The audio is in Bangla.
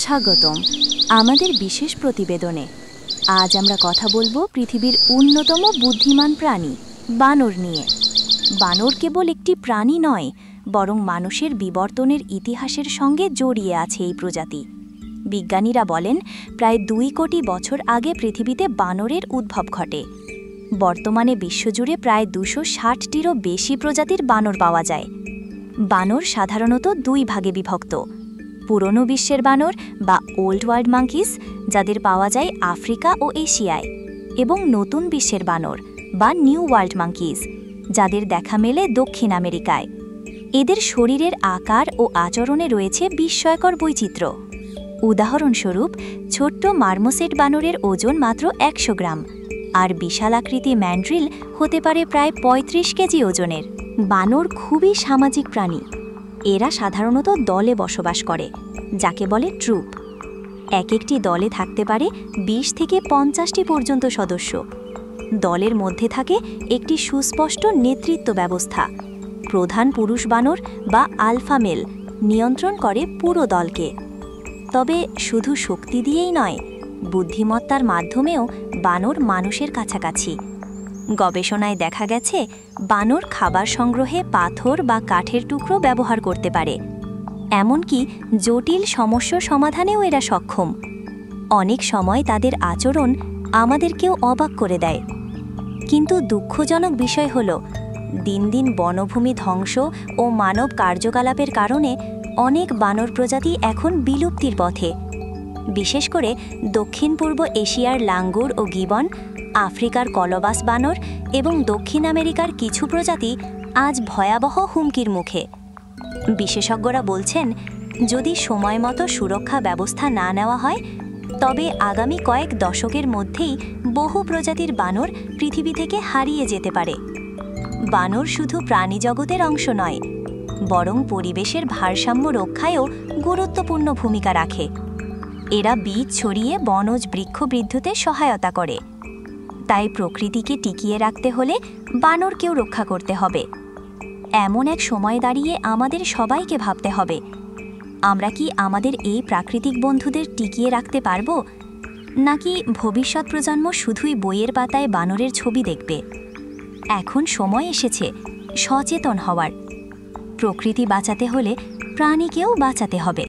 স্বাগতম আমাদের বিশেষ প্রতিবেদনে। আজ আমরা কথা বলবো পৃথিবীর অন্যতম বুদ্ধিমান প্রাণী বানর নিয়ে। বানর কেবল একটি প্রাণী নয়, বরং মানুষের বিবর্তনের ইতিহাসের সঙ্গে জড়িয়ে আছে এই প্রজাতি। বিজ্ঞানীরা বলেন প্রায় 2 কোটি বছর আগে পৃথিবীতে বানরের উদ্ভব ঘটে। বর্তমানে বিশ্বজুড়ে প্রায় 260টিরও বেশি প্রজাতির বানর পাওয়া যায়। বানর সাধারণত 2 ভাগে বিভক্ত: পুরনো বিশ্বের বানর বা ওল্ড ওয়ার্ল্ড মাঙ্কিস, যাদের পাওয়া যায় আফ্রিকা ও এশিয়ায়, এবং নতুন বিশ্বের বানর বা নিউ ওয়ার্ল্ড মাঙ্কিস, যাদের দেখা মেলে দক্ষিণ আমেরিকায়। এদের শরীরের আকার ও আচরণে রয়েছে বিস্ময়কর বৈচিত্র্য। উদাহরণস্বরূপ, ছোট্ট মার্মোসেট বানরের ওজন মাত্র 100 গ্রাম, আর বিশাল আকৃতি ম্যান্ড্রিল হতে পারে প্রায় 35 কেজি ওজনের। বানর খুবই সামাজিক প্রাণী। এরা সাধারণত দলে বসবাস করে, যাকে বলে ট্রুপ। একটি দলে থাকতে পারে 20 থেকে 50টি পর্যন্ত সদস্য। দলের মধ্যে থাকে একটি সুস্পষ্ট নেতৃত্ব ব্যবস্থা। প্রধান পুরুষ বানর বা আলফা মেল নিয়ন্ত্রণ করে পুরো দলকে। তবে শুধু শক্তি দিয়েই নয়, বুদ্ধিমত্তার মাধ্যমেও বানর মানুষের কাছাকাছি। গবেষণায় দেখা গেছে বানর খাবার সংগ্রহে পাথর বা কাঠের টুকরো ব্যবহার করতে পারে। এমনকি জটিল সমস্যার সমাধানেও এরা সক্ষম। অনেক সময় তাদের আচরণ আমাদেরকেও অবাক করে দেয়। কিন্তু দুঃখজনক বিষয় হল, দিন দিন বনভূমি ধ্বংস ও মানব কার্যকলাপের কারণে অনেক বানর প্রজাতি এখন বিলুপ্তির পথে। বিশেষ করে দক্ষিণ পূর্ব এশিয়ার লাঙ্গুর ও গিবন, আফ্রিকার কলবাস বানর এবং দক্ষিণ আমেরিকার কিছু প্রজাতি আজ ভয়াবহ হুমকির মুখে। বিশেষজ্ঞরা বলছেন, যদি সময়মতো সুরক্ষা ব্যবস্থা না নেওয়া হয়, তবে আগামী কয়েক দশকের মধ্যেই বহু প্রজাতির বানর পৃথিবী থেকে হারিয়ে যেতে পারে। বানর শুধু প্রাণীজগতের অংশ নয়, বরং পরিবেশের ভারসাম্য রক্ষায়ও গুরুত্বপূর্ণ ভূমিকা রাখে। এরা বীজ ছড়িয়ে বনজ বৃক্ষ বৃদ্ধিতে সহায়তা করে। তাই প্রকৃতিকে টিকিয়ে রাখতে হলে বানরকেও রক্ষা করতে হবে। এমন এক সময় দাঁড়িয়ে আমাদের সবাইকে ভাবতে হবে, আমরা কি আমাদের এই প্রাকৃতিক বন্ধুদের টিকিয়ে রাখতে পারব, নাকি ভবিষ্যৎ প্রজন্ম শুধুই বইয়ের পাতায় বানরের ছবি দেখবে? এখন সময় এসেছে সচেতন হওয়ার। প্রকৃতি বাঁচাতে হলে প্রাণীকেও বাঁচাতে হবে।